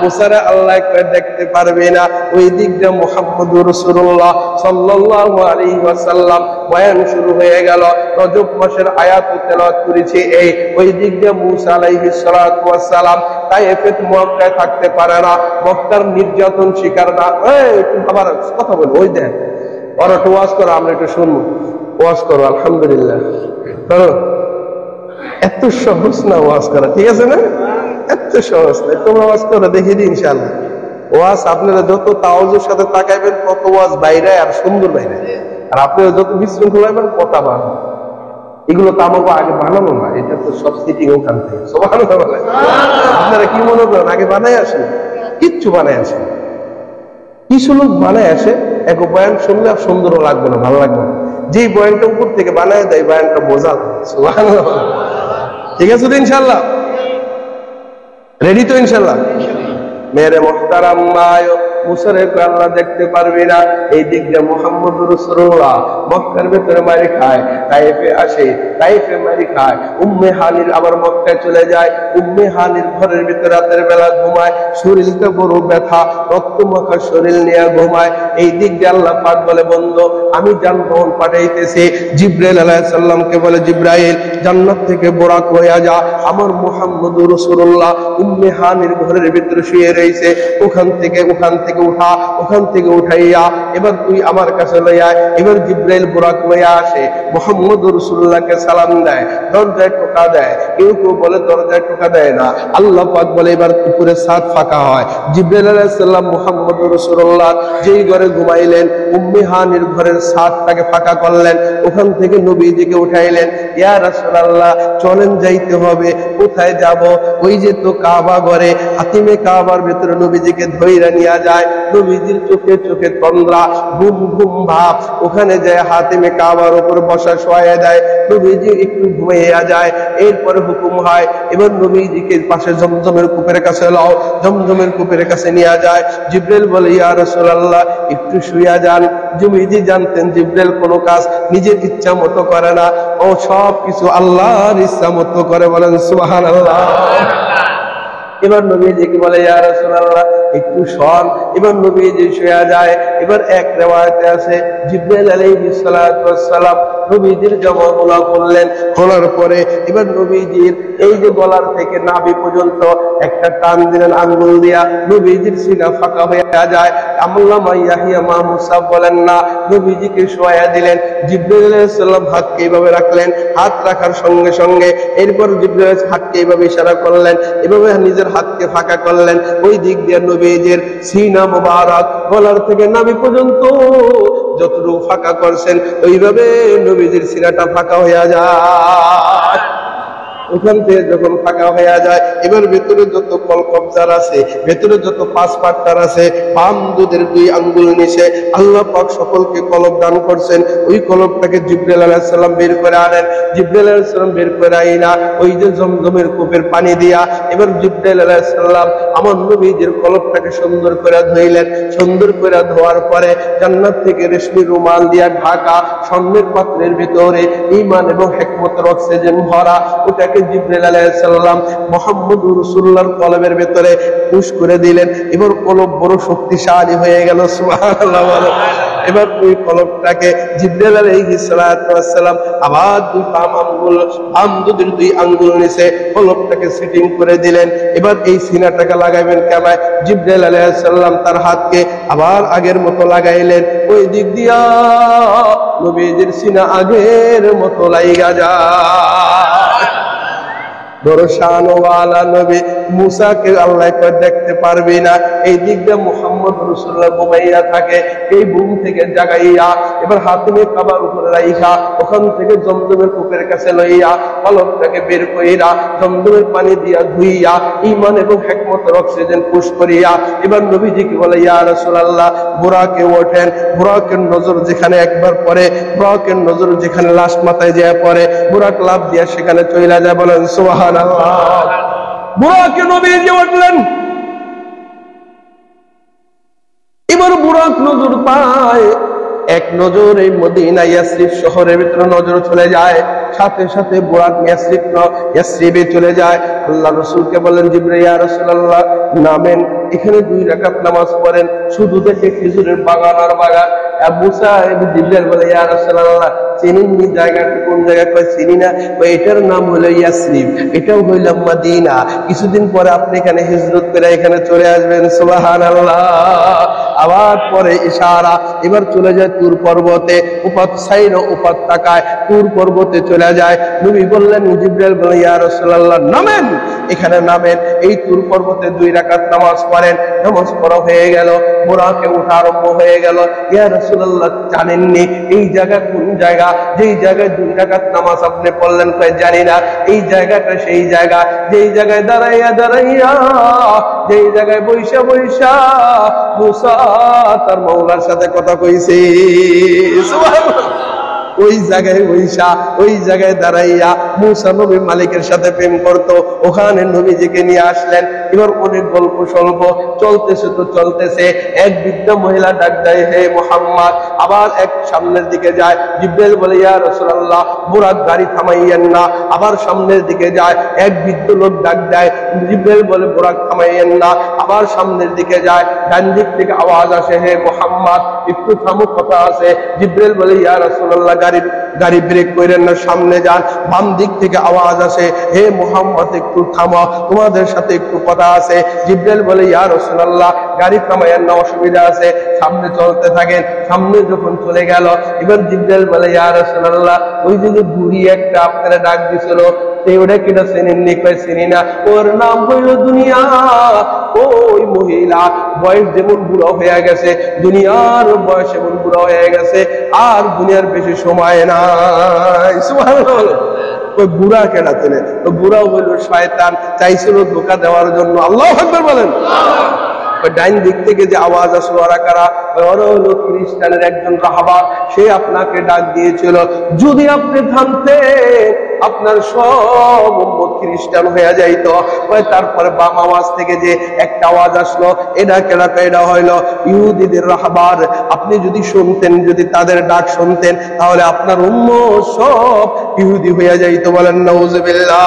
মুসারে আল্লাহ কয় দেখতে পারবে না। ওই দিক দিয়ে মুহাম্মদুর রাসূলুল্লাহ সাল্লাল্লাহু আলাইহি ওয়াসাল্লাম বয়ান শুরু হয়ে গেল। রজব মাসের আয়াত তেলাওয়াত করেছে এই। ওই দিক দিয়ে মুসা আলাইহিস সালাতু ওয়াস সালাম তায়েফে মক্কায় থাকতে পারে না, মক্কার নির্যাতন শিকার না। একটু আবার কথা বল, ওই দেখ ওরা একটু ওয়াজ করো, আমরা একটু শুনবো। ওয়াজ করো, আলহামদুলিল্লাহ করো। এত সহজ না ওয়াজ করা, ঠিক আছে না? এত সহজ না, তোমরা ওয়াজ করো, দেখিয়ে দিই ইনশাআল্লাহ। ওয়াজ আপনারা যত তাওয়াজুর সাথে তাকাইবেন, তত ওয়াজ বাইরে আর সুন্দর বাইরে। আর আপনারা যত বিশৃঙ্খল হইবেন, কথা বাড়বে। এগুলো তো আমাকে আগে বানানো না, এটা তো সব সিটিং ওখান থেকে। সুবহানাল্লাহ বলে। আপনারা কি মনে করেন আগে বানায় আসেন? কিচ্ছু বানায় আসেন। কিছু লোক বানায় আসে, এক বয়ান শুনলে আর সুন্দরও লাগবে না, ভালো লাগবে না। যেই বয়ানটা উপর থেকে বানায় দেয়, বয়ানটা বোঝা। সুবহানাল্লাহ। ঠিক আছে তো ইনশাআল্লাহ? রেডি তো ইনশাআল্লাহ? মেরে মুহতারাম মায়, মুসারে আল্লাহ দেখতে পারবি না। এই দিক দিয়ে মুহাম্মদুর রাসূলুল্লাহ মক্কার ভিতরে মারি খায়, তায়েফে আসে, তায়েফে মারি খায়। উম্মে হানির আবার মক্কায় চলে যায়। উম্মে হানির ঘরের ভিতরে রাতের বেলা ঘুমায়, শরীরটা বড় ব্যথা, রক্ত মাখা শরীর নিয়ে ঘুমায়। এই দিক দিয়ে আল্লাহ পাক বলে, বন্ধু আমি যানবাহন পাঠাইতেছি। জিবরাইল আলাইহিস সালামকে বলে, জিবরাইল জান্নাত থেকে বোরাক হইয়া যা, আমার মুহাম্মদুর রাসূলুল্লাহ উম্মে হানির ঘরের ভিতরে শুয়ে রয়েছে, ওখান থেকে উঠা, ওখান থেকে উঠাইয়া এবার তুই আমার কাছে লইয়া। এবার জিবরাইল বুরাক লইয়া আসে, মুহাম্মদুর রাসূলুল্লাহকে সালাম দেয়, দরজায় টোকা দেয়। কেউ কেউ বলে দরজায় টোকা দেয় না। আল্লাহ পাক বলে এবার উপরে ছাদ ফাঁকা হয়। জিবরাইল আলাইহিস সালাম মুহাম্মদুর রাসূলুল্লাহ যেই ঘরে ঘুমাইলেন, উম্মে হানির ঘরের ছাদটাকে ফাঁকা করলেন, ওখান থেকে নবীজিকে উঠাইলেন। ইয়া রাসূলুল্লাহ চলেন, যাইতে হবে। কোথায় যাব? ওই যে তো কাবা ঘরে, হাতিমে কাবার ভিতরে নবীজিকে ধইরা নিয়ে যায়। নবীজির চোখে চোখে তন্দ্রা, ঘুম ঘুম ভাব। ওখানে যায় হাতিমে কাবার উপর বসা শোয়া দেয়, নবীজি একটু ঘুমাইয়া যায়। এরপরে হুকুম হয় এবার নবীজিকে পাশে জমজমের কূপের কাছে লাও। জমজমের কূপের কাছে নিয়ে যায়। জিবরাইল বলে, ইয়া রাসূলুল্লাহ একটু শুইয়া যান। নবীজি জানতেন জিবরাইল কোনো কাজ নিজের ইচ্ছা মতো করে না, ও সব কিছু আল্লাহর ইচ্ছা মতো করে। বলেন সুবহানাল্লাহ। এবার নবীজিকে বলে, ইয়া রাসূলুল্লাহ একটু শোন। এবার নবীজি শুয়ে যায়। এবার এক রিওয়ায়াতে আছে জিবরাইল আলাইহিস সালাতু ওয়াস সালাম নবীজির জামা খুললেন। খোলার পরে এবার নবীজির এই যে গলার থেকে নাভি পর্যন্ত একটা টান দিলেন আঙ্গুল দিয়া, নবীজির সিনা ফাঁকা হয়ে যায়। আল্লামা ইয়াহিয়া মা মুসাব বলেন না, নবীজিকে শোয়া দিলেন। জিবরাইল আলাইহিস সালাম হাতকে এইভাবে রাখলেন, হাত রাখার সঙ্গে সঙ্গে এরপর জিবরাইল হাতকে এইভাবে ইশারা করলেন, এভাবে নিজের হাতকে ফাঁকা করলেন। ওই দিক দিয়ে নবীজির সিনা মুবারক গলার থেকে নাভি পর্যন্ত যতটুকু ফাঁকা করছেন, ওইভাবে নবীজির সিনাটা ফাঁকা হয়ে যায়। ওখান থেকে যখন ফাঁকা হয়ে যায়, এবার ভেতরে যত কলকবজার আছে, ভেতরে যত পাঁচ পাট্টার আছে, বাম দুধের 2 আঙ্গুল নিচে আল্লাহ পাক সকলকে কলব দান করছেন। ওই কলবটাকে জিবরাইল আলাইহিস সালাম বের করে আনেন। জিবরাইল আলাইহিস সালাম বের করে আইনা ওই যে জমজমের কূপের পানি দিয়া এবার জিবরাইল আলাইহিস সালাম আমার নবীজির কলবটাকে সুন্দর করে ধুইলেন। সুন্দর করে ধোয়ার পরে জান্নাত থেকে রেশমি রুমাল দিয়া ঢাকা স্বর্ণের পাত্রের ভিতরে ঈমান এবং হিকমতের অক্সিজেন ভরা ওটাকে জিবরাইল আলাইহিস সালাম মুহাম্মদুর রাসূলুল্লাহর কলবের ভিতরে পুশ করে দিলেন। এবার কলব বড় শক্তিশালী হয়ে গেল। সুবহানাল্লাহ বলো। এবার ওই কলবটাকে জিবরাইল আলাইহিস সালাতু ওয়াস সালাম আবার 2 বাম আঙ্গুল, বাম দুধের 2 আঙ্গুল নিচে কলবটাকে সেটিং করে দিলেন। এবার এই সিনাটাকে লাগাইবেন কেমন? জিবরাইল আলাইহিস সালাম তার হাতকে আবার আগের মতো লাগাইলেন। ওই দিক দিয়া নবীজির সিনা আগের মতো লাইগা যায়। দর্শনওয়ালা নবী মুসাকে আল্লাহ দেখতে পারবি না, এই দিক দিয়ে মুহাম্মদ রাসূলুল্লাহ ঘুমাইয়া থাকে। এই বুম থেকে জাগাইয়া এবার হাতিমে কাবার উপরে রাইখা ওখান থেকে জমজমের কূপের কাছে লইয়া কলবটাকে বের কইরা জমজমের পানি দিয়া ধুইয়া ঈমান এবং হিকমতের অক্সিজেন পুশ করিয়া এবার নবীজিকে বলে, ইয়া রাসূলুল্লাহ বুরাকে ওঠেন। বুরাকের নজর যেখানে একবার পড়ে, বুরাকের নজর যেখানে লাশ মাথায় যায় পড়ে, বুরাক লাভ দিয়া সেখানে চইলা যায়। বলেন সুবহানাল্লাহ। বুরাকে নবীজি উঠলেন। এবার বুরাক নজর পায়, এক নজর এই মদিনা ইয়াসরিব শহরের ভিতরে নজর চলে যায়। সাথে সাথে বুরাক ইয়াসরিবে চলে যায়। আল্লাহ রাসূলকে বলেন, জিবরাইল ইয়া রাসূলুল্লাহ নামেন, এখানে 2 রাকাত নামাজ পড়েন। শুধু দেখে খেজুরের বাগান আর বাগান। মুসা জিবরাইল বলে, ইয়া রাসূলুল্লাহ চিনেননি জায়গাটা কোন জায়গা? কয় চিনি না। কয় এটার নাম হলো ইয়াসরিব, এটাও হইল মদিনা। কিছুদিন পরে আপনি এখানে হিজরত করে এখানে চলে আসবেন। সুবহানাল্লাহ। আবার পরে ইশারা, এবার চলে যায় তুর পর্বতে, উপত্যকায় তুর পর্বতে চলে যায়। নবী বললেন, জিবরাইল বলে, ইয়া রাসূলুল্লাহ নামেন, এখানে নামেন। এই তুর পর্বতে 2 রাকাত নামাজ পড়েন। নামাজ পড়া হয়ে গেল, বুরাকে ওঠা আরম্ভ হয়ে গেল। ইয়া রাসূলুল্লাহ জানেননি এই জায়গা কোন জায়গা? যেই জায়গায় 2 রাকাত নামাজ আপনি পড়লেন? কয় জানি না। এই জায়গাটা সেই জায়গা যেই জায়গায় দাঁড়াইয়া যেই জায়গায় বৈশা মুসা তার মাওলার সাথে কথা কইছে। সুবহানাল্লাহ। ওই জায়গায় বৈশা, ওই জায়গায় দাঁড়াইয়া মুসা নবীর মালিকের সাথে প্রেম করত। ওখানে নবীজিকে নিয়ে আসলেন। এবার অনেক গল্প স্বল্প চলতেছে তো চলতেছে। এক বৃদ্ধা মহিলা ডাক দেয়, হে মুহাম্মদ। আবার এক সামনের দিকে যায়। জিবরাইল বলে, ইয়া রাসূলুল্লাহ বুরাক গাড়ি থামাইয়েন না। আবার সামনের দিকে যায়। এক বৃদ্ধ লোক ডাক দেয়। জিবরাইল বলে, বুরাক থামাইয়েন না। আবার সামনের দিকে যায়। ডান দিক থেকে আওয়াজ আসে, হে মুহাম্মদ একটু থামো, কথা আছে। জিবরাইল বলে, ইয়া রাসূলুল্লাহ গাড়ি ব্রেক করেন না, সামনে যান। বাম দিক থেকে আওয়াজ আসে, হে মুহাম্মদ একটু থামো, তোমাদের সাথে একটু কথা আছে। জিবরাইল বলে, ইয়া রাসূলুল্লাহ গাড়ি থামাইয়েন না, অসুবিধা আছে। সামনে চলতে থাকেন। সামনে যখন চলে গেল, এবার জিবরাইল বলে, ইয়া রাসূলুল্লাহ ওই যে বুড়ি একটা আপনারা ডাক দিছিল, ওটা কিনা চেনেননি? কয় চিনি না। ওর নাম হইল দুনিয়া। ওই মহিলা বয়স যেমন বুড়ো হয়ে গেছে, দুনিয়ার বয়স এমন বুড়ো হয়ে গেছে, আর দুনিয়ার বেশি সময় নাই। সুবহানাল্লাহ। ওই বুড়া কেনা চেনে? তো বুড়া হইল শয়তান, চাইছিল ধোঁকা দেওয়ার জন্য। আল্লাহু আকবার বলেন। ডাইন দিক থেকে যে আওয়াজ আসলো, ওরা কারা? ওরা হলো খ্রিস্টানের একজন রাহবার। সে আপনাকে ডাক দিয়েছিল, যদি আপনি থামতেন আপনার সব উম্মত খ্রিস্টান হয়ে যাইতো। তারপরে বাম আওয়াজ থেকে যে একটা আওয়াজ আসলো, এটা কেনা? এটা হইল ইহুদিদের রাহবার। আপনি যদি শুনতেন, যদি তাদের ডাক শুনতেন, তাহলে আপনার উম্মত সব ইহুদি হয়ে যাইতো। বলেন নাউজুবিল্লাহ।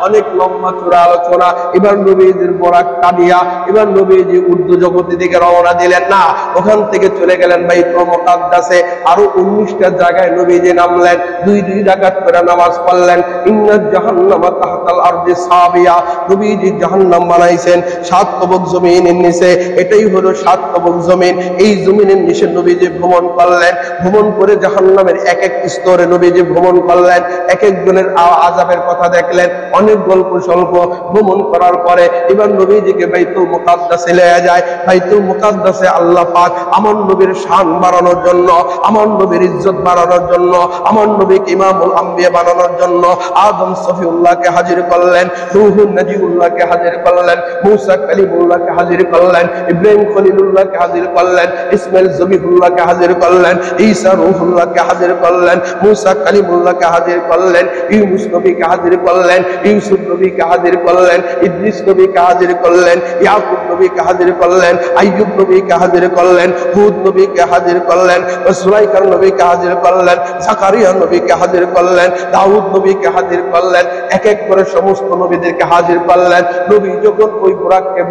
অনেক লম্বা চূড়া আলোচনা। এবার নবীজির বরাক কাঁদিয়া এবার নবীজি উর্দু জগতে দিকে রওনা দিলেন না, ওখান থেকে চলে গেলেন বাইতুল মুকাদ্দাসে। আরো 19টা জায়গায় নবীজি নামলেন, 2 রাকাত করে নামাজ পড়লেন। ইন্না জাহান্নামা তাহতাল আরদি সাবিয়া, নবীজি জাহান্নাম বানাইছেন 7 তবক জমিনের নিচে। এটাই হলো 7 তবক জমিন। এই জমিনের নিচে নবীজি ভ্রমণ করলেন। ভ্রমণ করে জাহান্নামের এক এক স্তরে নবীজি ভ্রমণ করলেন। এক একজনের আযাবের কথা দেখলেন। অনেক অনেক গল্প স্বল্প ভ্রমণ করার পরে এবার নবীজিকে বাইতুল মুকাদ্দাসে নিয়ে যায়। বাইতুল মুকাদ্দাসে আল্লাহ পাক আমার নবীর শান বাড়ানোর জন্য, আমার নবীর ইজ্জত বাড়ানোর জন্য, আমার নবীকে ইমামুল আম্বিয়া বানানোর জন্য আদম সফিউল্লাহকে হাজির করলেন, নূহ নজিউল্লাহকে হাজির করলেন, মুসা কালিমুল্লাহকে হাজির করলেন, ইব্রাহিম খলিলুল্লাহকে হাজির করলেন, ইসমাইল জবিহুল্লাহকে হাজির করলেন, ঈসা রূহুল্লাহকে হাজির করলেন, মুসা কালিমুল্লাহকে হাজির করলেন, ইউনুস নবীকে হাজির করলেন, ইউসুফ নবীকে হাজির করলেন, ইদ্রিস নবীকে হাজির করলেন, ইয়াকুব নবীকে হাজির করলেন, আইয়ুব নবীকে হাজির করলেন, হুদ নবীকে হাজির করলেন, সুলাইমান নবীকে হাজির করলেন, জাকারিয়া নবীকে হাজির করলেন, দাউদ নবীকে হাজির করলেন। এক এক করে সমস্ত নবীদেরকে হাজির করলেন। নবী যখন ওই বুরাককে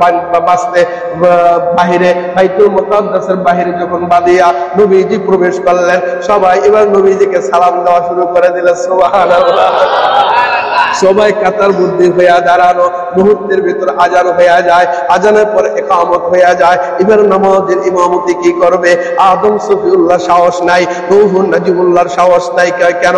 বাঁচতে বাহিরে বাইতুল মুকাদ্দাসের বাহিরে যখন বাদিয়া নবীজি প্রবেশ করলেন, সবাই এবার নবীজিকে সালাম দেওয়া শুরু করে দিল। সুবহানাল্লাহ। সবাই কাতার বুদ্ধি হইয়া দাঁড়ানো, মুহূর্তের ভিতর আজান হইয়া যায়, আজানের পর ইকামত হইয়া যায়। এবার নামাজের ইমামতি কি করবে? আদম সফিউল্লাহ সাহস নাই, নূহ নজিবুল্লাহর সাহস নাই। কেন?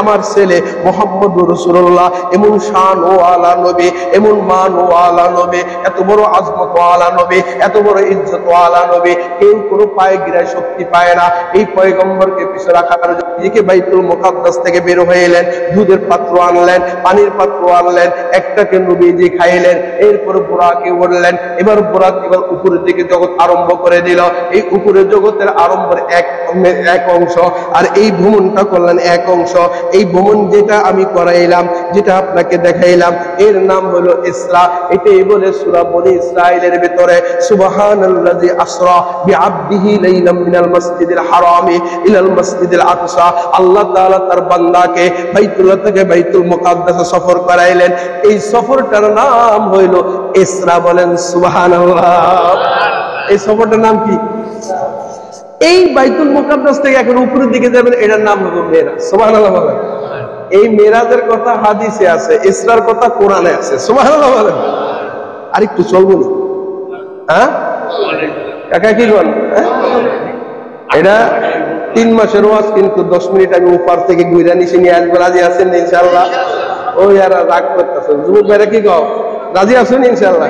আমার ছেলে মুহাম্মদুর রাসূলুল্লাহ এমন শান ও আলা নবী, এমন মান ও আলা নবী, এত বড় আজমত ও আলা নবী, এত বড় ইজ্জত ও আলা নবী, কেউ কোনো পায়ে গিরায় শক্তি পায় না। এই পয়গম্বরকে পিছু রাখার জন্য বাইতুল মুকাদ্দাস থেকে বের হয়ে এলেন, দুধের পাত্র আনলেন, পানির পাত্র আনলেন, একটাকে নবীজি খাইলেন, এরপর বুরাকে উঠলেন। এবার বুরাক এবার উপরের দিকে জগৎ আরম্ভ করে দিল। এই উপরের জগতের আরম্ভের এক অংশ, আর এই ভ্রমণটা করলেন এক অংশ। এই ভ্রমণ যেটা আমি করাইলাম, যেটা আপনাকে দেখাইলাম, এর নাম হলো ইসরা। এটাই বলে সূরা বনী ইসরাঈলের ভিতরে সুবহানাল্লাযী আসরা বিআবদিহি লাইলাম মিনাল মাসজিদিল হারামি ইলাল মাসজিদিল আকসা। আল্লাহ তাআলা তার বান্দাকে বাইতুল্লাহ থেকে বাইতুল মুকাদ্দাসে সফর করাইলেন। এই সফরটার নাম হইল ইসরা। বলেন সুবহানাল্লাহ। এই সফরটার নাম কি? এই বাইতুল মুকাদ্দাস থেকে এখন উপরের দিকে যাবেন, এটার নাম হলো মেরাজ। সুবহানাল্লাহ বলেন। এই মেরাজের কথা হাদিসে আছে, ইসরার কথা কোরআনে আছে। সুবহানাল্লাহ বলেন। আর একটু চলবো না? হ্যাঁ কাকা কি বল? এটা 3 মাসের ওয়াজ, কিন্তু 10 মিনিট আমি উপর থেকে ঘুরে নিচে নিয়ে আসবো। রাজি আছেন ইনশাআল্লাহ? ওই আর রাগ করতেছে যুবক ভাইরা, কি কও? রাজি আছেন ইনশাআল্লাহ?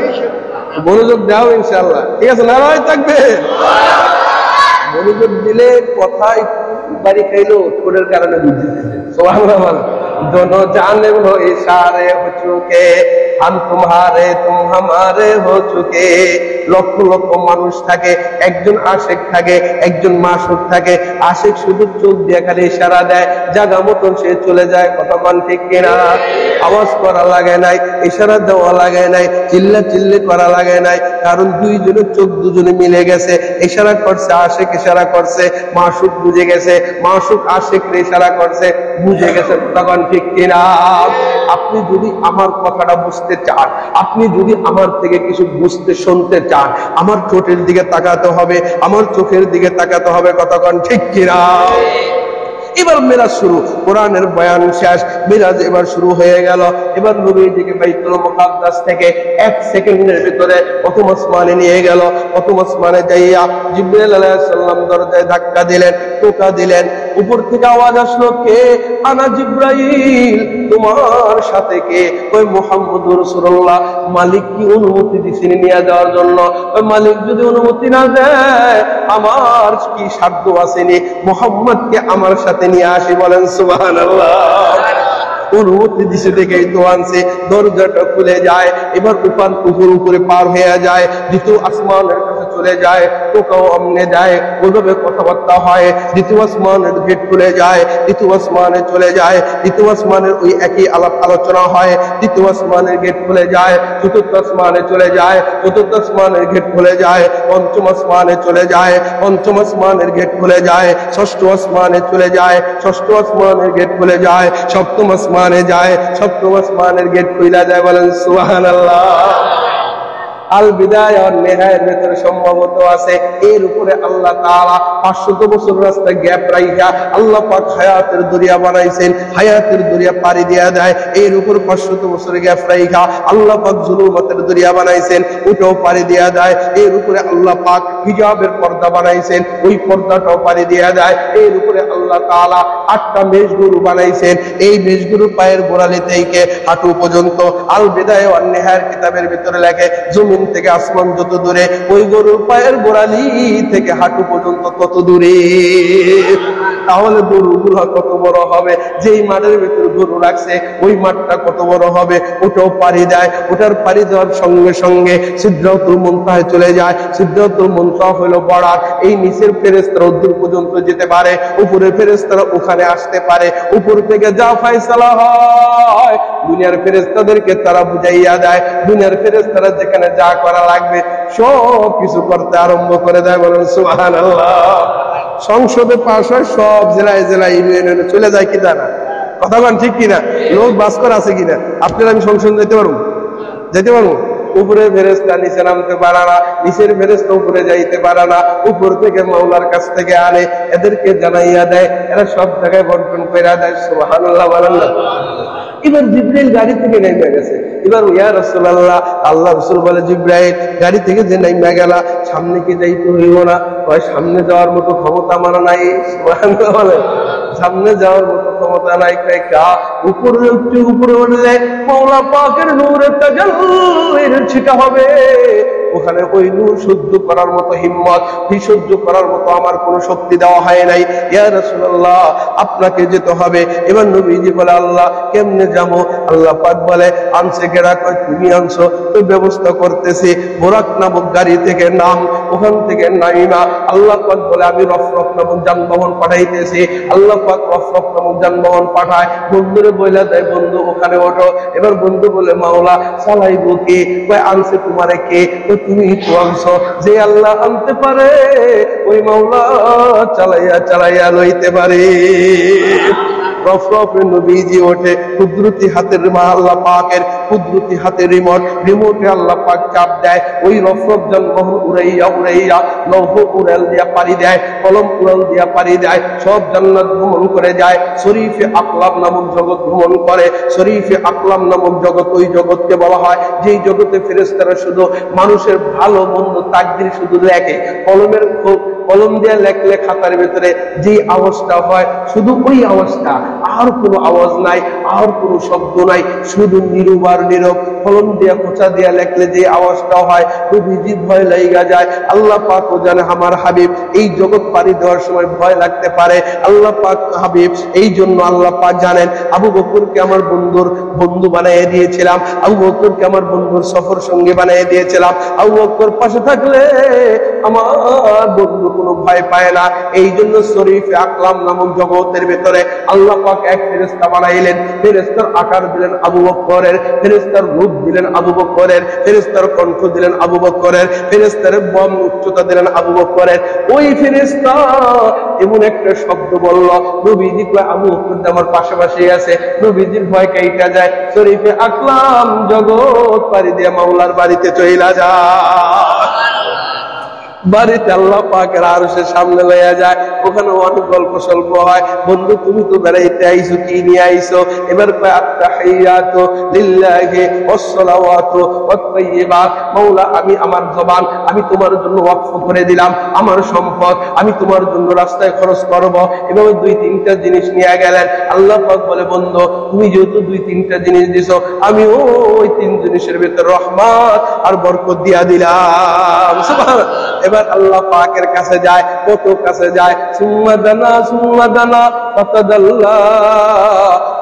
মনোযোগ দাও ইনশাআল্লাহ। ঠিক আছে? নারায় থাকবে। মনোযোগ দিলে কথাই বাড়ি খাইলো, ঠোঁটের কারণে বুঝতেছে। সুবহানাল্লাহ। दोनों जाने हो इशारे हो चुके, हम तुम्हारे तुम हमारे हो चुके। লক্ষ লক্ষ মানুষ থাকে, একজন আশিক থাকে, একজন মাশুক থাকে। আশিক শুধু চোখ দিয়ে খালি ইশারা দেয়, জায়গা মতন সে চলে যায়। কতক্ষণ ঠিক কিনা? আওয়াজ করা লাগে নাই, ইশারা দেওয়া লাগে নাই, চিল্লা চিল্লি করা লাগে নাই, কারণ দুইজনের চোখ দুজনে মিলে গেছে। ইশারা করছে আশিক, ইশারা করছে মাশুক, বুঝে গেছে। মাশুক আশিককে ইশারা করছে, বুঝে গেছে। তখন ঠিক কিনা? আপনি যদি আমার কথাটা বুঝতে চান, আপনি যদি আমার থেকে কিছু বুঝতে শুনতে চান, আমার ঠোঁটের দিকে তাকাতে হবে, আমার চোখের দিকে তাকাতে হবে। কতক্ষণ ঠিক কিনা? এবার মেরাজ শুরু, কোরআনের বয়ান শেষ, মেরাজ এবার শুরু হয়ে গেল। এবার নবীজিকে বাইতুল মুকাদ্দাস থেকে 1 সেকেন্ডের ভিতরে প্রথম আসমানে নিয়ে গেল। প্রথম আসমানে যাইয়া জিবরাইল আলাইহিস সালাম দরজায় ধাক্কা দিলেন, টোকা দিলেন। উপর থেকে আওয়াজ আসলো, কে? আনা জিবরাইল। তোমার সাথে কে? ওই মুহাম্মদুর রাসূলুল্লাহ। মালিক কি অনুমতি দিছেন নিয়ে যাওয়ার জন্য? ওই মালিক যদি অনুমতি না দেয়, আমার কি সাধ্য আসেনি মুহাম্মদকে আমার সাথে নিয়ে আসি। বলেন সুবহানাল্লাহ। অনুমতি দিছে দেখেই তো আনছে। দরজাটা খুলে যায়। এবার উপরে পার হয়ে যায়, দ্বিতীয় আসমানের কাছে চলে যায়। টোকাও আমনে যায়, ওইভাবে কথাবার্তা হয়। দ্বিতীয় আসমানের গেট খুলে যায়, দ্বিতীয় আসমানে চলে যায়। দ্বিতীয় আসমানের ওই একই আলাপ আলোচনা হয়। তৃতীয় আসমানের গেট খুলে যায়, চতুর্থ আসমানে চলে যায়। চতুর্থ আসমানের গেট খুলে যায়, পঞ্চম আসমানে চলে যায়। পঞ্চম আসমানের গেট খুলে যায়, ষষ্ঠ আসমানে চলে যায়। ষষ্ঠ আসমানের গেট খুলে যায়, সপ্তম আসমানে যায়। সপ্তম আসমানের গেট খুলে যায়। বলেন সুবহানাল্লাহ। আল বিদায়া ওয়ান নিহায়ার ভিতরে সম্ভবত আছে। এর উপরে আল্লাহ তাআলা 500 বছর রাস্তা গ্যাপ রাইখা আল্লাহ পাক হায়াতের দরিয়া বানাইছেন, হায়াতের দরিয়া পাড়ি দেয়া যায়। এর উপর 500 বছর গ্যাপ রাইখা আল্লাহ পাক জুলুমাতের দরিয়া বানাইছেন, ওটাও পাড়ি দেয়া যায়। এর উপরে আল্লাহ পাক হিজাবের পর্দা বানাইছেন, ওই পর্দাটাও পাড়ি দেয়া যায়। এর উপরে আল্লাহ তাআলা 8টা মেষগরু বানাইছেন, এই মেষগরু পায়ের গোড়ালি থেকে হাঁটু পর্যন্ত। আল বিদায়া ওয়ান নিহায়ার কিতাবের ভিতরে লেখে জমিন থেকে আসমান যত দূরে, ওই গরুর পায়ের গোড়ালি থেকে হাঁটু পর্যন্ত তত দূরে। তাহলে গরুগুলো কত বড় হবে, যেই মাঠের ভিতরে গরু রাখছে ওই মাঠটা কত বড় হবে। ওটাও পাড়ি দেয়, ওটার পাড়ি দেওয়ার সঙ্গে সঙ্গে সিদরাতুল মুনতাহায় চলে যায়। সিদরাতুল মুনতাহা হলো বড়ার। এই নিচের ফেরেশতারা দূর পর্যন্ত যেতে পারে, উপরের ফেরেশতারা ওখানে আসতে পারে। উপর থেকে যা ফয়সালা হয় দুনিয়ার ফেরেশতাদেরকে তারা বুঝাইয়া দেয়। দুনিয়ার ফেরেশতারা যেখানে যা করা লাগবে সব কিছু করতে আরম্ভ করে দেয়। বলেন সুবহানাল্লাহ। সংসদে পাশ হয়, সব জেলায় জেলায় ইউনিয়নে চলে যায় কিনা না? কথা বলেন ঠিক কিনা? লোক বাস করে আছে কিনা? আপনারা আমি সংসদ যেতে পারবো? যেতে পারবো? উপরে ফেরেশতা নিচে নামতে পারে না, নিচের ফেরেশতা উপরে যাইতে পারে না। উপর থেকে মাওলার কাছ থেকে আনে, এদেরকে জানাইয়া দেয়, এরা সব জায়গায় বন্টন করে দেয়। সুবহানাল্লাহ বলেন না? এবার জিবরাইল গাড়ি থেকে নেমে গেছে। এবার ইয়া রাসূলুল্লাহ, আল্লাহ রাসূল বলে জিবরাইল গাড়ি থেকে যে নেমে গেলা সামনে কি যাইতে হইব না? কয় সামনে যাওয়ার মতো ক্ষমতা আমার নাই। সুবহানাল্লাহ বলে, সামনে যাওয়ার মতো ক্ষমতা নাই। কয় কা উপরে একটু উপরে উঠে যায় মাওলা পাকের নূরের তাজাল্লির ছিটা হবে, ওখানে ওই নূর সহ্য করার মতো হিম্মত, সহ্য করার মতো আমার কোনো শক্তি দেওয়া হয় নাই। ইয়া রাসূলুল্লাহ আপনাকে যেতে হবে। এবার নবীজি বলে আল্লাহ কেমনে যাবো? আল্লাহ পাক বলে আনছে কেরা? কয় তুমি আনছো, তো ব্যবস্থা করতেছি। বোরাক নামক গাড়ি থেকে নাম, ওখান থেকে নামিমা। আল্লাহ পাক বলে আমি রফরফ নামক যানবাহন পাঠাইতেছি। আল্লাহ পাক রফরফ নামক যানবাহন পাঠায়, বন্ধুরে বইলা দেয় বন্ধু ওখানে ওঠো। এবার বন্ধু বলে মাওলা চালাইবো কে? কয় আনছে তোমারে কে? তুমি তো আনছো। যে আল্লাহ আনতে পারে ওই মাওলা চালাইয়া চালাইয়া লইতে পারে। রফরফে নবীজি ওঠে, কুদরতি হাতের আল্লাহ পাকের কুদরতি হাতের রিমোটে আল্লাহ পাক চাপ দেয়। ওই রফরফ যানবাহন উড়াইয়া উড়াইয়া লৌহ উড়াল দিয়া পাড়ি দেয়, কলম উড়াল দিয়া পাড়ি দেয়, সব জান্নাত ভ্রমণ করে যায়। শরীফে আকলাম নামক জগৎ ভ্রমণ করে। শরীফে আকলাম নামক জগৎ ওই জগৎকে বলা হয় যেই জগতে ফেরেশতারা শুধু মানুষের ভালো মন্দ তাকদীর শুধু লেখে। কলম দিয়ে লেখলে খাতার ভিতরে যে আওয়াজটা হয় শুধু ওই আওয়াজটা, আর কোনো আওয়াজ নাই, আর কোনো শব্দ নাই, শুধু নীরব আর নীরব। কলম দিয়া খোঁচা দিয়া লেখলে যে আওয়াজটা হয় নবীজি ভয় লাইগা যায়। আল্লাহ পাকও জানে আমার হাবিব এই জগৎ পাড়ি দেওয়ার সময় ভয় লাগতে পারে। আল্লাহ পাক হাবিব এই জন্য আল্লাহ পাক জানেন আবু বকরকে আমার বন্ধু বানিয়ে দিয়েছিলাম, আবু বকরকে আমার বন্ধুর সফর সঙ্গী বানিয়ে দিয়েছিলাম। আবু বকর পাশে থাকলে আমার বন্ধু কোনো ভয় পায় না। এই জন্য শরীফে আকলাম নামক জগতের ভিতরে আল্লাহ পাক এক ফেরেশতা বানাইলেন। ফেরেশতার আকার দিলেন আবু বকরের, ফেরেশতার রূপ দিলেন আবু বকরের, ফেরেশতার কণ্ঠ দিলেন আবু বকরের, ফেরেশতার বম উচ্চতা দিলেন আবু বকরের। ওই ফেরেশতা এমন একটা শব্দ বলল, নবীজি কয় আবু বকর আমার পাশাপাশি আছে। নবীজির ভয় কাইটা যায়। শরীফে আকলাম জগৎ পাড়ি দিয়ে মাওলার বাড়িতে চইলা যায়। বাড়িতে আল্লাহ পাকের আরশের সামনে লইয়া যায়। ওখানে অনেক গল্প সল্প হয়। বন্ধু তুমি তো বেড়াইতে আইছো, কি নিয়ে আইছো? এবার কয় আত্তাহিয়াতু লিল্লাহি ওয়াসসালাওয়াতু ওয়াত-তাইয়্যিবাত। মাওলা আমি আমার জবান আমি তোমার জন্য ওয়াকফ করে দিলাম, আমার সম্পদ আমি তোমার জন্য রাস্তায় খরচ করব। এভাবে 2-3টা জিনিস নিয়ে গেলেন। আল্লাহ পাক বলে বন্ধু তুমি যেহেতু 2-3টা জিনিস দিছো, আমি ওই 3 জিনিসের ভিতর রহমত আর বরকত দিয়া দিলাম। সুবহানাল্লাহ। এবার আল্লাহ পাকের কাছে যায়, কত কাছে যায়। সুম্মা দানা ফাতাদাল্লা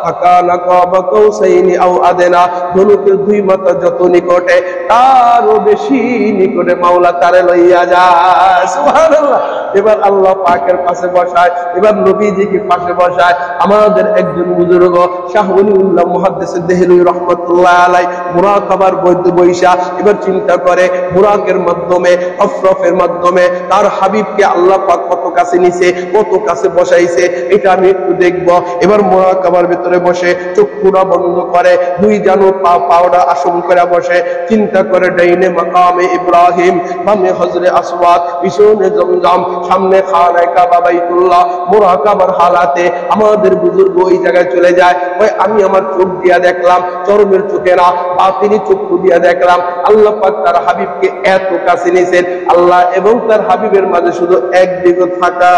ফাকানা কাবা কাউসাইনি আও আদনা। ধনুকের 2 মাথা যত নিকটে তারও বেশি নিকটে মাওলা তারে লইয়া যায়। সুবহানাল্লাহ। এবার আল্লাহ পাকের পাশে বসায়, এবার নবীজিকে পাশে বসায়। আমাদের একজন বুজুর্গ শাহ ওলিউল্লাহ মুহাদ্দিস দেহলভী রাহমাতুল্লাহ আলাইহি মুরাকাবার বৈদ্য বৈশা এবার চিন্তা করে বুরাকের মাধ্যমে অফরফের মাধ্যমে তার হাবিবকে আল্লাহ পাক কত কাছে নিছে, কত কাছে বসাইছে, এটা আমি আমি একটু দেখবো। এবার মুরাকাবার ভিতরে বসে চক্ষুরা বন্ধ করে, দুই জানু পাওড়া আসন করে বসে, চিন্তা করে ডাইনে মাকামে ইব্রাহিম, বামে হজরে আসওয়াদ, পিছনে জমজম, সামনে খানায়ে কাবা বাইতুল্লাহ। মুরাকাবার হালাতে আমাদের বুজুর্গ ওই জায়গায় চলে যায়। ওই আমি আমার চোখ দিয়া দেখলাম, চরমের চোখে না বাতিনি চক্ষু দিয়া দেখলাম আল্লাহ পাক তার হাবিবকে এত কাছে নিয়েছেন। আল্লাহ এবং তার হাবিবের মাঝে শুধু একদিকে থাকা।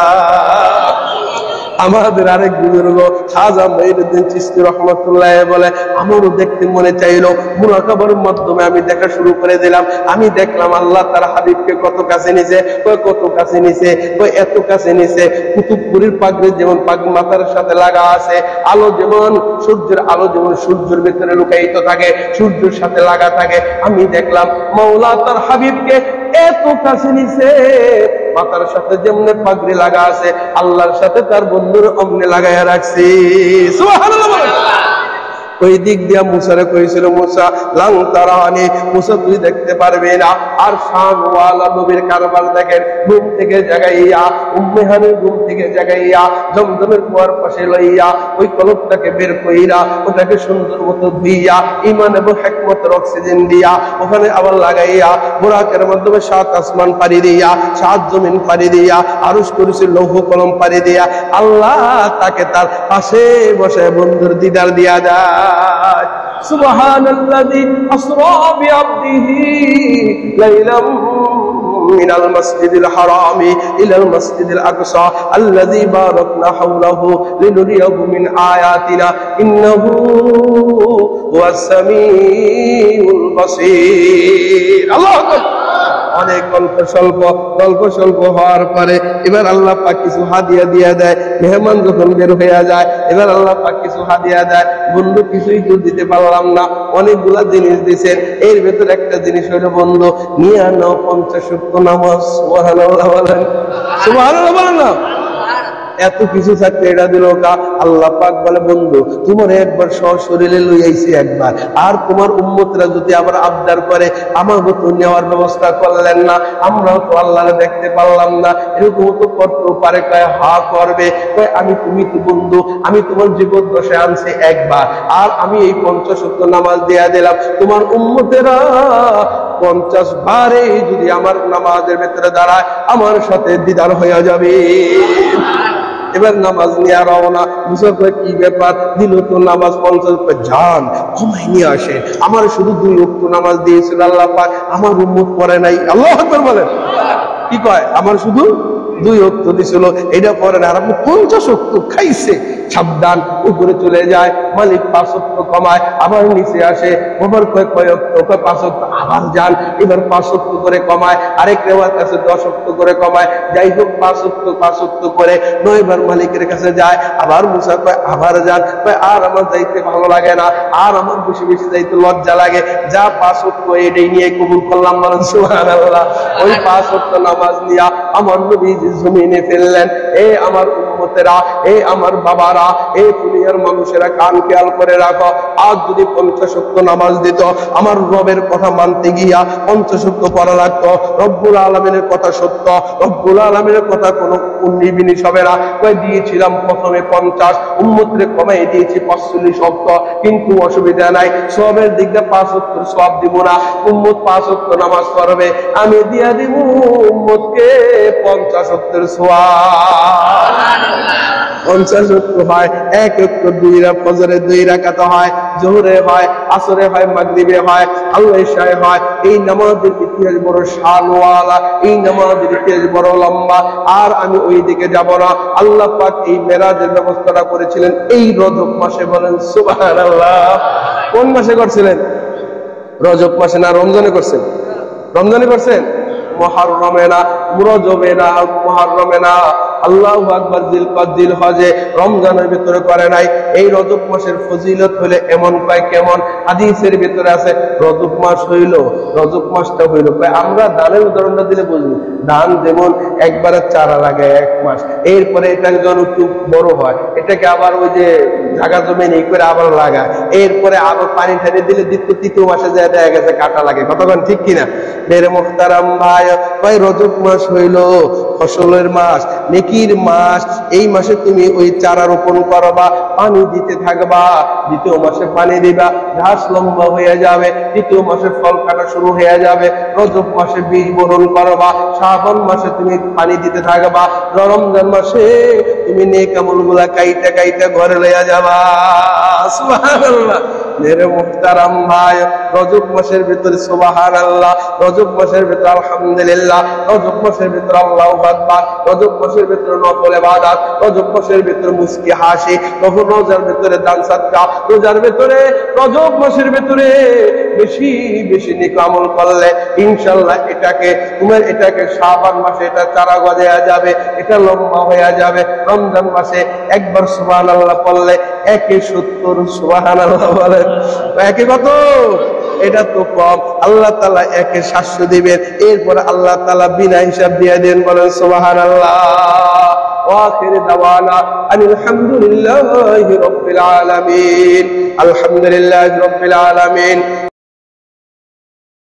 আমাদের আরেক বুজুর্গ খাজা মঈনুদ্দিন চিশতি রাহমাতুল্লাহ বলে, আমারও দেখতে মনে চাইলো, মুরাকাবার মাধ্যমে আমি দেখা শুরু করে দিলাম। আমি দেখলাম আল্লাহ তার হাবিবকে কত কাছে নিছে, কত কাছে নিছে, এত কাছে নিছে। কুতুবপুরীর পাগড়ি যেমন পাগ মাথার সাথে লাগা আছে, আলো যেমন সূর্যের আলো যেমন সূর্যের ভিতরে লুকায়িত থাকে, সূর্যের সাথে লাগা থাকে। আমি দেখলাম মাওলা তার হাবিবকে এত কাছে নিছে, মাথার সাথে যেমন পাগড়ি লাগা আছে, আল্লাহর সাথে তার বন্ধুর অমনে লাগাইয়া রাখছি। সুবহানাল্লাহ। ওই দিক দিয়া মুসারে কইছিল, মুসা লাং তারানি, মুসা তুই দেখতে পারবি না। আর শানওয়ালা নবীর কারবার দেখেন, ঘুম থেকে জাগাইয়া, উম্মে হানির ঘুম থেকে জাগাইয়া, জমজমের কুয়ার পাশে লইয়া ওই কলবটাকে বের কইরা ওটাকে সুন্দর মতো ধুইয়া ঈমান এবং হিকমতের অক্সিজেন দিয়া ওখানে আবার লাগাইয়া বুরাকের মাধ্যমে 7 আসমান পাড়ি দিয়া 7 জমিন পাড়ি দিয়া আরশ কুরসি লৌহ কলম পাড়ি দিয়া আল্লাহ তাকে তার পাশে বসে বন্ধুর দিদার দিয়া দেয়। সুবহানাল্লাযী আসরা বিআবদিহি লাইলাম মিনাল মাসজিদিল হারামি ইলাল মাসজিদিল আকসা আল্লাযী বারাকনা হাওলাহু লিনুরিয়াহু মিন আয়াতিনা ইন্নাহু হুয়াস সামিউল বাসীর। আল্লাহু আকবার। অনেক গল্প স্বল্প হওয়ার পরে এবার আল্লাহ পাক কিছু হাদিয়া দিয়া দেয়। মেহমান যখন বের হয়ে যায়, এবার আল্লাহ পাক কিছু হাদিয়া দেয়। বন্ধু কিছুই তো দিতে পারলাম না, অনেকগুলা জিনিস দিয়েছেন। এর ভেতর একটা জিনিস হলো বন্ধু, নিয়ে নাও 50 ওয়াক্ত নামাজ। সুবহানাল্লাহ বলেন, সুবহানাল্লাহ বলেন না। এত কিছু থাকতে এটা দিল কা? আল্লাহ পাক বলে, বন্ধু তোমার একবার সশরীরে লই আইছি একবার, আর তোমার উম্মতরা যদি আবার আবদার করে আমাকে তো নেওয়ার ব্যবস্থা করলেন না, আমরাও তো আল্লাহরে দেখতে পারলাম না, এরকম তো করতেও পারে। কয় হা করবে, কয় আমি তুমি তো বন্ধু, আমি তোমার জীবদ্দশায় আনছি একবার, আর আমি এই 50 ওয়াক্ত নামাজ দেয়া দিলাম। তোমার উম্মতেরা 50 বারে যদি আমার নামাজের ভেতরে দাঁড়ায় আমার সাথে দিদার হয়ে যাবে। এবার নামাজ নিয়ে রওনা। মুসা কয় কি ব্যাপার, দিল তো নামাজ 50, জান কমাই নিয়ে আসেন, আমার শুধু 2 ওয়াক্ত নামাজ দিয়েছিল আল্লাহ পাক, আমার উম্মত পড়ে নাই। আল্লাহু আকবার বলেন। কি কয়, আমার শুধু 2 ওয়াক্ত দিছিল, এটা পরে না, আর আপনি 50 ওয়াক্ত খাইছে। সাবধান, উপরে চলে যায়, মালিক 5 ওয়াক্ত কমায়, আবার নিচে আসে, ওমর কয় ওয়াক্ত, কয় 5 ওয়াক্ত, আবার যান, এবার 5 ওয়াক্ত করে কমায়, আরেক রেওয়ার কাছে 10 ওয়াক্ত করে কমায়, যাই হোক 5 ওয়াক্ত করে 9 বার মালিকের কাছে যায়। আবার মুসা কয় আবার যান, কয় আর আমার যাইতে ভালো লাগে না, আর আমার বেশি বেশি যাইতে লজ্জা লাগে, যা 5 ওয়াক্ত এটাই নিয়ে কবুল করলাম। বলেন সুবহানাল্লাহ। ওই 5 ওয়াক্ত নামাজ নিয়া আমার নবী জমিনে ফেললেন। এ আমার উম্মতেরা, এ আমার বাবারা, এই দুনিয়ার মানুষেরা কান খেয়াল করে রাখো, আজ যদি 50 ওয়াক্ত নামাজ দিত, আমার রবের কথা মানতে গিয়া 50 ওয়াক্ত পড়া লাগতো। রব্বুল আলামিনের কথা সত্য, রব্বুল আলামিনের কথা কোনো উন্নিবিনিশ হবে না। কয় দিয়েছিলাম প্রথমে 50, উম্মতরে কমাই দিয়েছি 45 ওয়াক্ত, কিন্তু অসুবিধা নাই, সবের দিকে 5 ওয়াক্ত সওয়াব দিব না। উম্মত 5 ওয়াক্ত নামাজ পড়বে, আমি দিয়া দিব উম্মতকে 50 ওয়াক্তের সওয়াব। 50 ওয়াক্ত হয়, 1 ওয়াক্ত 2 রাকাত, ফজরে 2 রাকাত হয়, জোহরে হয়, আসরে হয়, মাগরিবে হয়, আল্লাহ ইশায় হয়। এই নামাজের ইতিহাস বড় শানওয়ালা, এই নামাজের ইতিহাস বড় লম্বা। আর আমি ওই দিকে যাব না। আল্লাহ পাক এই মেরাজের ব্যবস্থাটা করেছিলেন এই রজব মাসে। বলেন সুবহানাল্লাহ। কোন মাসে করছিলেন? রজব মাসে না রমজানে করছেন? রমজানে করছেন? মুহররমে না, রজবে না, মুহররমে না। আল্লাহু আকবার। জিল হজে, রমজানের ভিতরে করে নাই। এই রজব মাসের ফজিলত হলে এমন পায় কেমন, হাদিসের ভিতরে আছে রজব মাস হইল, রজব মাসটা হইল, আমরা দানের উদাহরণটা দিলে বুঝবো। ধান যেমন একবারে চারা লাগে 1 মাস, এরপরে এটা যখন একটু বড় হয় এটাকে আবার ওই যে জায়গা জমি নেই করে আবার লাগায়, এরপরে আবার পানি ঠানি দিলে তৃতীয় মাসে যায় দেখা গেছে কাটা লাগে। কতক্ষণ ঠিক কিনা? মেরে মুখতারাম ভাই, রজব মাস হইল ফসলের মাস, নেকি নেকির মাস। এই মাসে তুমি ওই চারা রোপণ করবা, পানি দিতে থাকবা, দ্বিতীয় মাসে পানি দিবা, ঘাস লম্বা হয়ে যাবে, তৃতীয় মাসে ফল কাটা শুরু হয়ে যাবে, রজব মাসে বীজ বরণ করবা, শ্রাবণ মাসে তুমি পানি দিতে থাকবা, রমজান মাসে তুমি নেক আমলগুলা কাইটা কাইটা ঘরে লইয়া যাবা। সুবহানাল্লাহ। মেরে মুহতারাম ভাই, রজব মাসের ভিতরে সুবহানাল্লাহ, রজব মাসের ভিতরে আলহামদুলিল্লাহ, রজব মাসের ভিতরে আল্লাহু আকবার, রজব মাসের ভিতরে নফল ইবাদত, রজব মাসের ভিতরে মুস্কি হাসি, রোজার ভিতরে দান সাদকা, রোজার ভিতরে রজব মাসের ভিতরে বেশি বেশি নেক আমল করলে ইনশাআল্লাহ এটাকে শাবান মাসে এটা চারা গজায়া যাবে, এটা লম্বা হয়ে যাবে। রমজান মাসে একবার সুবহানাল্লাহ পড়লে 170 সুবহানাল্লাহ বলেন, একে কত? এটা তো কম। আল্লাহ তাআলা 700 দিবেন, এরপর আল্লাহ তাআলা বিনা হিসাব দিয়ে দেন। বলেন সুবহানাল্লাহ। وآخر دعوانا أن الحمد لله رب العالمين. الحمد لله رب العالمين.